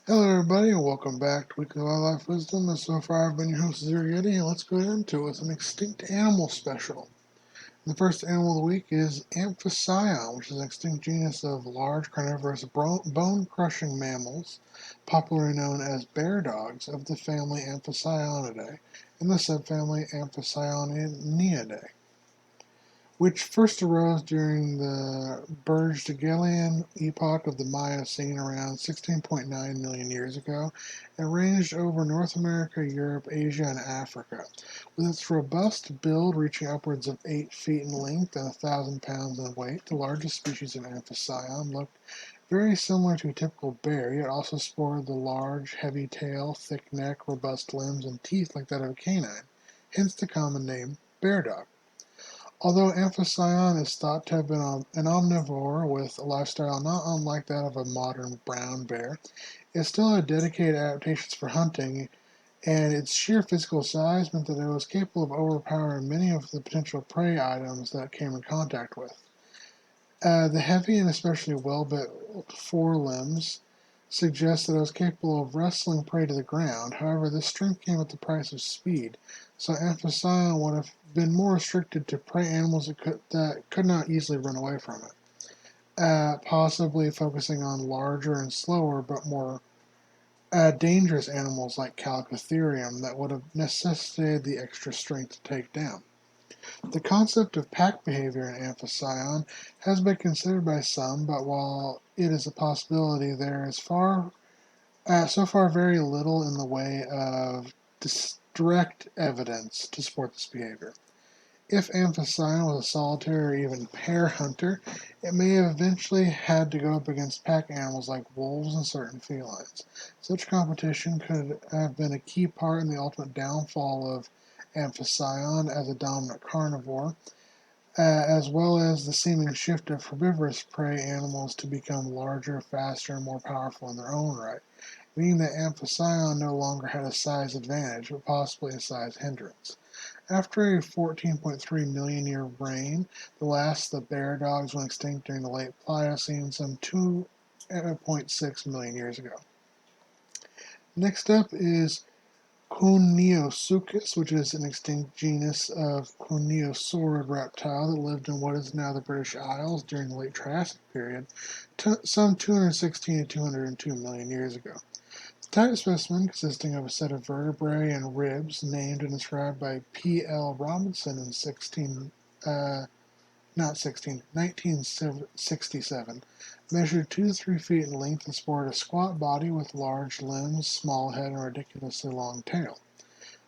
Hello everybody and welcome back to Weekly Wildlife Wisdom. And so far I've been your host Zero and let's go into it with an extinct animal special. The first animal of the week is Amphicyon, which is an extinct genus of large carnivorous bone-crushing mammals, popularly known as bear dogs, of the family Amphicyonidae and the subfamily Amphicyonidae, which first arose during the Bergstagelian epoch of the Miocene around 16.9 million years ago and ranged over North America, Europe, Asia, and Africa. With its robust build reaching upwards of 8 feet in length and 1,000 pounds in weight, the largest species of Amphicyon looked very similar to a typical bear, yet also sported the large, heavy tail, thick neck, robust limbs, and teeth like that of a canine, hence the common name bear dog. Although Amphicyon is thought to have been an omnivore with a lifestyle not unlike that of a modern brown bear, it still had dedicated adaptations for hunting, and its sheer physical size meant that it was capable of overpowering many of the potential prey items that it came in contact with. The heavy and especially well-built forelimbs suggest that it was capable of wrestling prey to the ground. However, this strength came at the price of speed, so Amphicyon would have been more restricted to prey animals that could not easily run away from it, possibly focusing on larger and slower but more dangerous animals like Calicotherium that would have necessitated the extra strength to take down. The concept of pack behavior in Amphicyon has been considered by some, but while it is a possibility, there is so far very little in the way of direct evidence to support this behavior. If Amphicyon was a solitary or even pair hunter, it may have eventually had to go up against pack animals like wolves and certain felines. Such competition could have been a key part in the ultimate downfall of Amphicyon as a dominant carnivore, as well as the seeming shift of herbivorous prey animals to become larger, faster, and more powerful in their own right, meaning that Amphicyon no longer had a size advantage, but possibly a size hindrance. After a 14.3 million year reign, the last of the bear dogs went extinct during the late Pliocene some 2.6 million years ago. Next up is Kuehneosuchus, which is an extinct genus of kuehneosaurid reptile that lived in what is now the British Isles during the late Triassic period, some 216 to 202 million years ago. The type specimen, consisting of a set of vertebrae and ribs, named and described by P. L. Robinson in 1967, measured 2 to 3 feet in length and sported a squat body with large limbs, small head, and ridiculously long tail.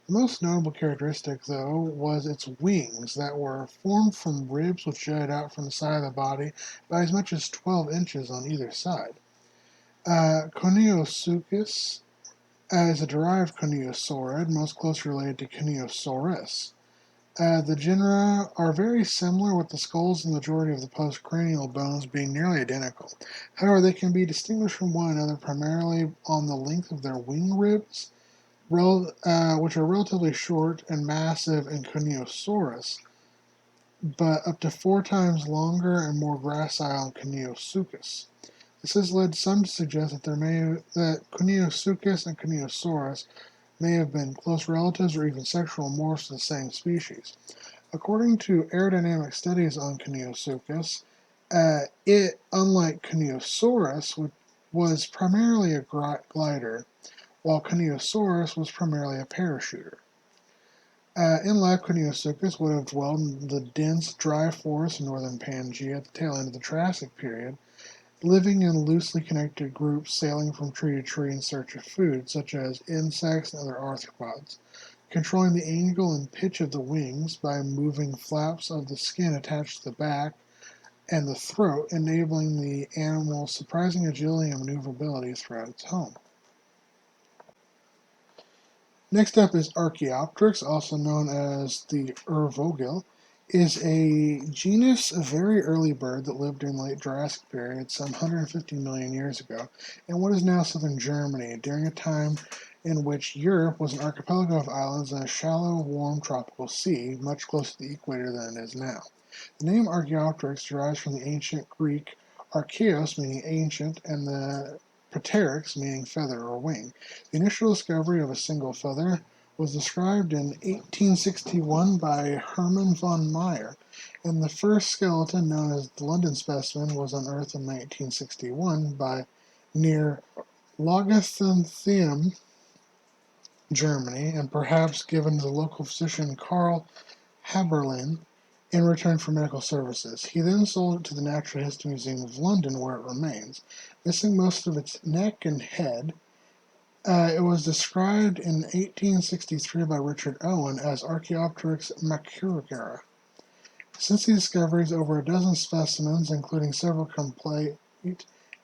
The most notable characteristic, though, was its wings that were formed from ribs which jutted out from the side of the body by as much as 12 inches on either side. Kuehneosuchus is a derived kuehneosaurid, most closely related to Kuehneosaurus. The genera are very similar, with the skulls and the majority of the postcranial bones being nearly identical. However, they can be distinguished from one another primarily on the length of their wing ribs, which are relatively short and massive in Kuehneosaurus, but up to 4 times longer and more gracile in Kuehneosuchus. This has led some to suggest that Kuehneosuchus and Kuehneosaurus may have been close relatives or even sexual morphs of the same species. According to aerodynamic studies on Kuehneosuchus, it, unlike Kuehneosaurus, was primarily a glider, while Kuehneosaurus was primarily a parachuter. In life, Kuehneosuchus would have dwelled in the dense, dry forests of northern Pangaea at the tail end of the Triassic period, living in loosely connected groups sailing from tree to tree in search of food, such as insects and other arthropods, controlling the angle and pitch of the wings by moving flaps of the skin attached to the back and the throat, enabling the animal's surprising agility and maneuverability throughout its home. Next up is Archaeopteryx, also known as the Urvogel, is a genus of very early bird that lived during the late Jurassic period, some 150 million years ago, in what is now southern Germany, during a time in which Europe was an archipelago of islands in a shallow, warm tropical sea, much closer to the equator than it is now. The name Archaeopteryx derives from the ancient Greek archaeos, meaning ancient, and the Archaeopteryx, meaning feather or wing. The initial discovery of a single feather was described in 1861 by Hermann von Meyer, and the first skeleton, known as the London specimen, was unearthed in 1961 near Logethentheim, Germany, and perhaps given to the local physician Karl Haberlin in return for medical services. He then sold it to the Natural History Museum of London, where it remains. Missing most of its neck and head, it was described in 1863 by Richard Owen as Archaeopteryx macrugera. Since the discoveries, over a dozen specimens, including several complete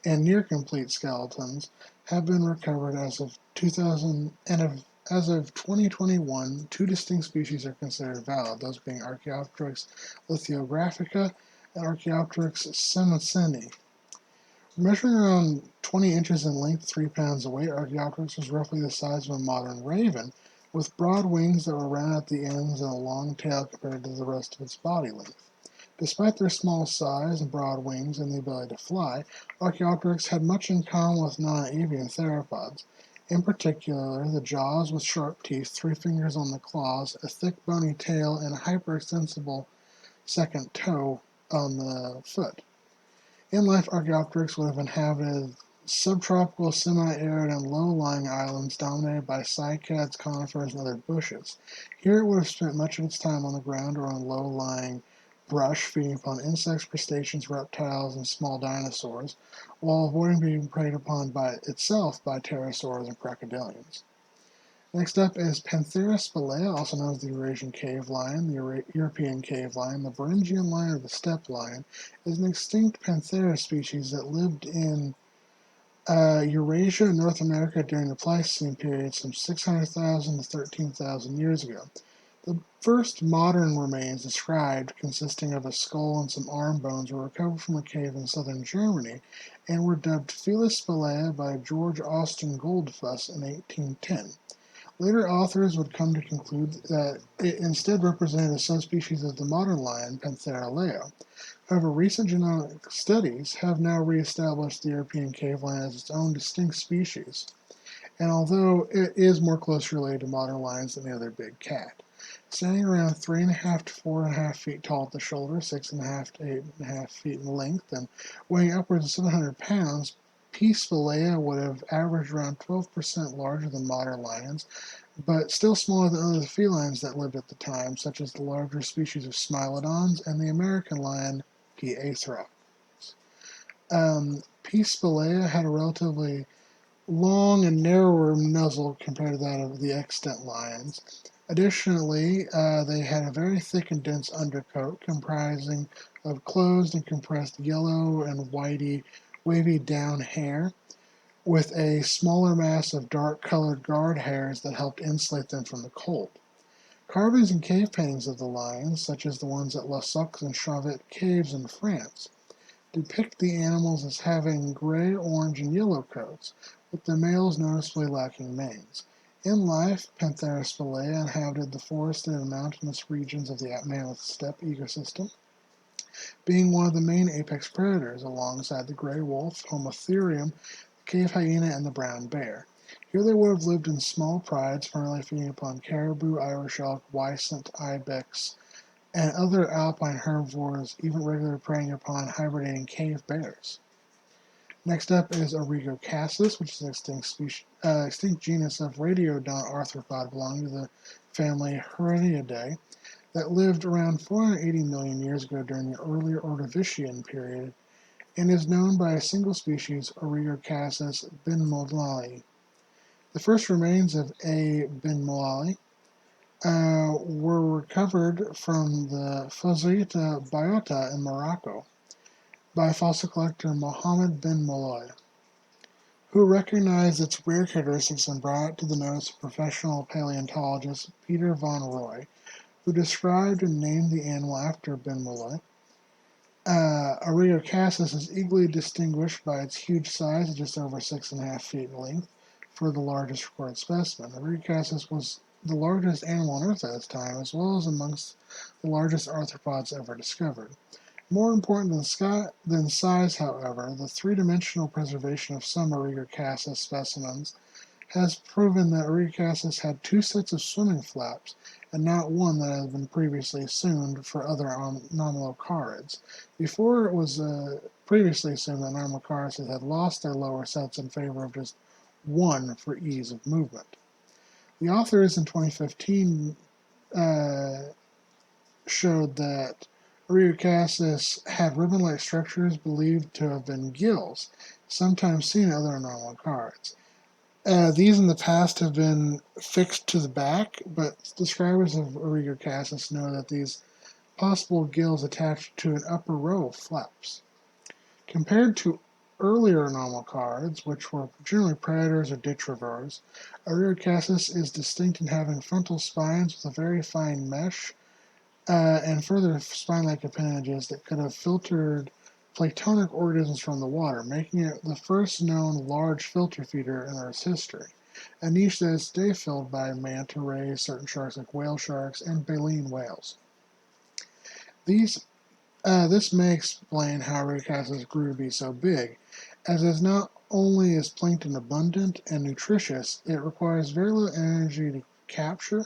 and near-complete skeletons, have been recovered as of 2000, and as of 2021, two distinct species are considered valid, those being Archaeopteryx lithographica and Archaeopteryx semiceni. Measuring around 20 inches in length, 3 pounds in weight, Archaeopteryx was roughly the size of a modern raven, with broad wings that were round at the ends and a long tail compared to the rest of its body length. Despite their small size and broad wings and the ability to fly, Archaeopteryx had much in common with non-avian theropods. In particular, the jaws with sharp teeth, 3 fingers on the claws, a thick bony tail, and a hyperextensible second toe on the foot. In life, Archaeopteryx would have inhabited subtropical, semi-arid, and low-lying islands dominated by cycads, conifers, and other bushes. Here it would have spent much of its time on the ground or on low-lying brush, feeding upon insects, crustaceans, reptiles, and small dinosaurs, while avoiding being preyed upon by itself by pterosaurs and crocodilians. Next up is Panthera spelaea, also known as the Eurasian cave lion, the European cave lion. The Varangian lion, or the steppe lion, is an extinct Panthera species that lived in Eurasia and North America during the Pleistocene period, some 600,000 to 13,000 years ago. The first modern remains described, consisting of a skull and some arm bones, were recovered from a cave in southern Germany and were dubbed Felis spelaea by George Austin Goldfuss in 1810. Later authors would come to conclude that it instead represented a subspecies of the modern lion, Panthera leo. However, recent genetic studies have now re-established the European cave lion as its own distinct species, and although it is more closely related to modern lions than the other big cat. Standing around 3.5 to 4.5 feet tall at the shoulder, 6.5 to 8.5 feet in length, and weighing upwards of 700 pounds, P. spelaea would have averaged around 12% larger than modern lions, but still smaller than other felines that lived at the time, such as the larger species of Smilodons and the American lion P. aethrops. P. spelaea had a relatively long and narrower muzzle compared to that of the extant lions. Additionally, they had a very thick and dense undercoat comprising of closed and compressed yellow and wavy down hair, with a smaller mass of dark-colored guard hairs that helped insulate them from the cold. Carvings and cave paintings of the lions, such as the ones at La Sox and Chavet caves in France, depict the animals as having gray, orange, and yellow coats, with the males noticeably lacking manes. In life, Panthera spelaea inhabited the forested and mountainous regions of the mammoth steppe ecosystem, being one of the main apex predators alongside the gray wolf, Homotherium, cave hyena, and the brown bear. Here they would have lived in small prides, primarily feeding upon caribou, Irish elk, wisent, ibex, and other alpine herbivores, even regularly preying upon hibernating cave bears. Next up is Aegirocassis, which is an extinct genus of radiodont arthropod belonging to the family Herinidae that lived around 480 million years ago during the earlier Ordovician period, and is known by a single species, Aegirocassis benmolali. The first remains of A. benmolali were recovered from the Fosseita Biota in Morocco by fossil collector Mohammed bin Molloy, who recognized its rare characteristics and brought it to the notice of professional paleontologist Peter von Roy, who described and named the animal after bin Molloy. Aegirocassis is equally distinguished by its huge size of just over 6.5 feet in length for the largest recorded specimen. Aegirocassis was the largest animal on Earth at its time, as well as amongst the largest arthropods ever discovered. More important than size, however, the three-dimensional preservation of some Aegirocassis specimens has proven that Aegirocassis had two sets of swimming flaps, and not one that had been previously assumed for other anomalocarids. Before, it was previously assumed that anomalocarids had lost their lower sets in favor of just one for ease of movement. The authors in 2015 showed that Aegirocassis had ribbon-like structures believed to have been gills, sometimes seen in other anomalocarids. These in the past have been fixed to the back, but describers of Aegirocassis know that these possible gills attached to an upper row of flaps. Compared to earlier anomalocarids, which were generally predators or ditch-rovers, Aegirocassis is distinct in having frontal spines with a very fine mesh and further spine-like appendages that could have filtered planktonic organisms from the water, making it the first known large filter feeder in Earth's history, a niche that is today filled by manta rays, certain sharks like whale sharks, and baleen whales. This may explain how Aegirocassis grew to be so big, as not only is plankton abundant and nutritious, it requires very little energy to capture,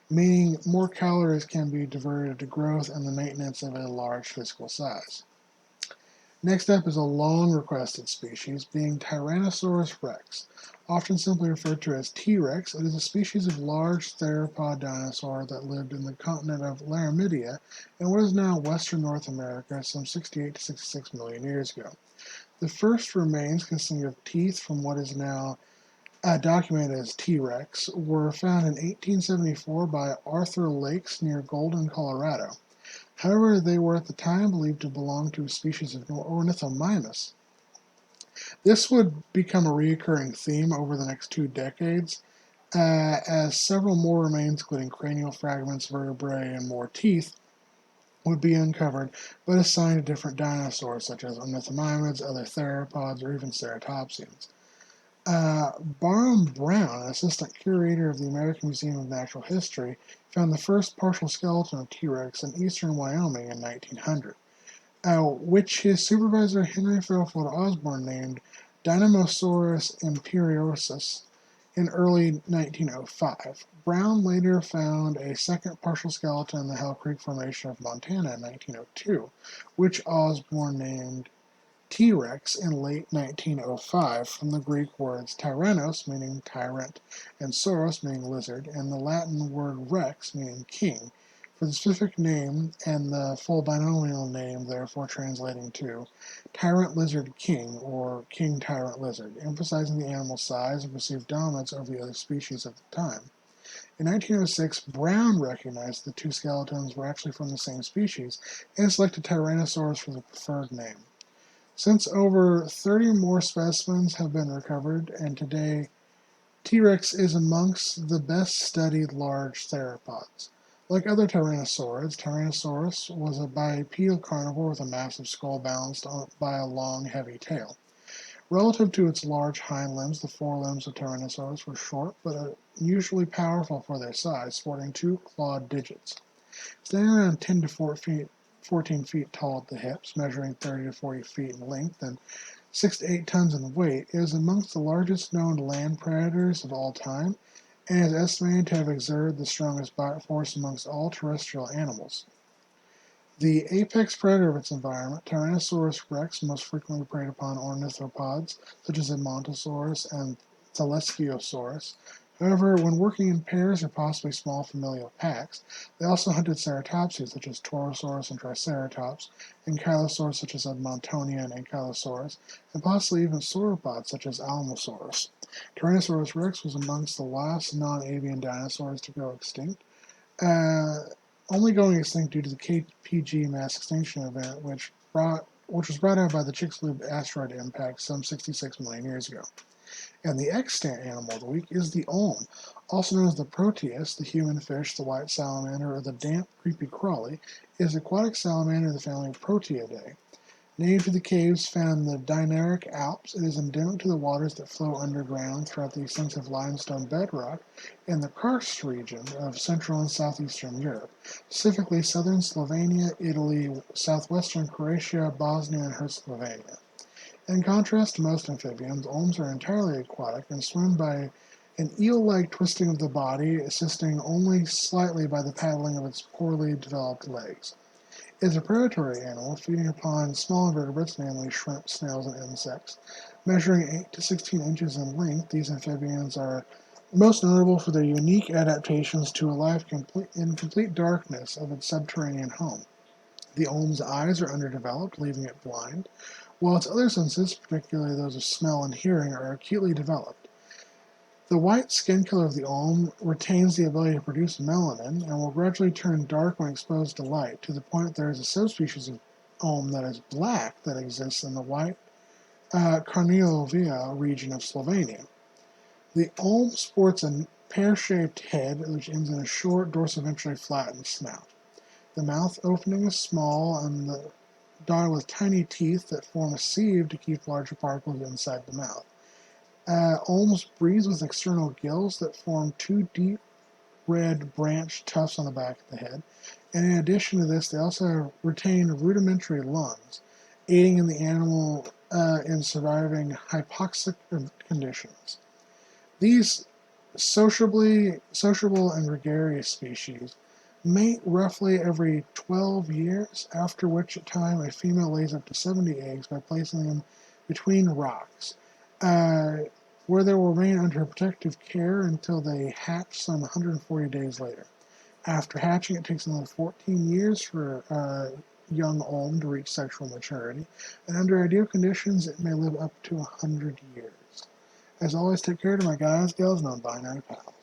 meaning more calories can be diverted to growth and the maintenance of a large physical size. Next up is a long-requested species, being Tyrannosaurus Rex. Often simply referred to as T-Rex, it is a species of large theropod dinosaur that lived in the continent of Laramidia in what is now western North America some 68 to 66 million years ago. The first remains, consisting of teeth from what is now documented as T-Rex, were found in 1874 by Arthur Lakes near Golden, Colorado. However, they were at the time believed to belong to a species of Ornithomimus. This would become a recurring theme over the next 2 decades, as several more remains, including cranial fragments, vertebrae, and more teeth, would be uncovered, but assigned to different dinosaurs, such as ornithomimids, other theropods, or even ceratopsians. Barham Brown, an assistant curator of the American Museum of Natural History, found the first partial skeleton of T-Rex in eastern Wyoming in 1900, which his supervisor Henry Fairfield Osborne named Dinosaurus imperiosus in early 1905. Brown later found a second partial skeleton in the Hell Creek Formation of Montana in 1902, which Osborne named T-Rex in late 1905 from the Greek words tyrannos, meaning tyrant, and sauros, meaning lizard, and the Latin word rex, meaning king, for the specific name and the full binomial name therefore translating to tyrant lizard king or king tyrant lizard, emphasizing the animal's size and perceived dominance over the other species of the time. In 1906, Brown recognized the two skeletons were actually from the same species and selected Tyrannosaurus for the preferred name. Since over 30 more specimens have been recovered, and today T-Rex is amongst the best-studied large theropods. Like other tyrannosaurids, Tyrannosaurus was a bipedal carnivore with a massive skull balanced by a long, heavy tail. Relative to its large hind limbs, the forelimbs of Tyrannosaurus were short but unusually powerful for their size, sporting 2 clawed digits. Standing around 10 to 14 feet tall at the hips, measuring 30 to 40 feet in length and 6 to 8 tons in weight, it is amongst the largest known land predators of all time and is estimated to have exerted the strongest bite force amongst all terrestrial animals. The apex predator of its environment, Tyrannosaurus Rex most frequently preyed upon ornithopods such as Edmontosaurus and Theleschiosaurus. However, when working in pairs or possibly small familial packs, they also hunted ceratopsians such as Torosaurus and Triceratops, Ankylosaurs such as Edmontonia and Ankylosaurus, and possibly even sauropods such as Alamosaurus. Tyrannosaurus Rex was amongst the last non-avian dinosaurs to go extinct, only going extinct due to the KPG mass extinction event, which was brought out by the Chicxulub asteroid impact some 66 million years ago. And the extant animal of the week is the olm, also known as the Proteus, the human fish, the white salamander, or the damp, creepy crawly, is aquatic salamander of the family of Proteidae. Native to the caves found in the Dinaric Alps, it is endemic to the waters that flow underground throughout the extensive limestone bedrock in the karst region of Central and Southeastern Europe, specifically southern Slovenia, Italy, southwestern Croatia, Bosnia, and Herzegovina. In contrast to most amphibians, olms are entirely aquatic and swim by an eel-like twisting of the body, assisting only slightly by the paddling of its poorly developed legs. It is a predatory animal, feeding upon small invertebrates, namely shrimp, snails, and insects. Measuring 8 to 16 inches in length, these amphibians are most notable for their unique adaptations to a life in complete darkness of its subterranean home. The olm's eyes are underdeveloped, leaving it blind, while its other senses, particularly those of smell and hearing, are acutely developed. The white skin color of the olm retains the ability to produce melanin and will gradually turn dark when exposed to light, to the point that there is a subspecies of olm that is black that exists in the white Kuehneosuchus region of Slovenia. The olm sports a pear-shaped head which ends in a short, dorsoventrally flattened snout. The mouth opening is small and dotted with tiny teeth that form a sieve to keep larger particles inside the mouth. Olms breathe with external gills that form two deep red branched tufts on the back of the head, and in addition to this, they also retain rudimentary lungs, aiding in the animal in surviving hypoxic conditions. These sociable and gregarious species mate roughly every 12 years, after which time a female lays up to 70 eggs by placing them between rocks, where they will remain under protective care until they hatch some 140 days later. After hatching, it takes another 14 years for a young olm to reach sexual maturity, and under ideal conditions, it may live up to 100 years. As always, take care to my guys, gals, and non-binary pals.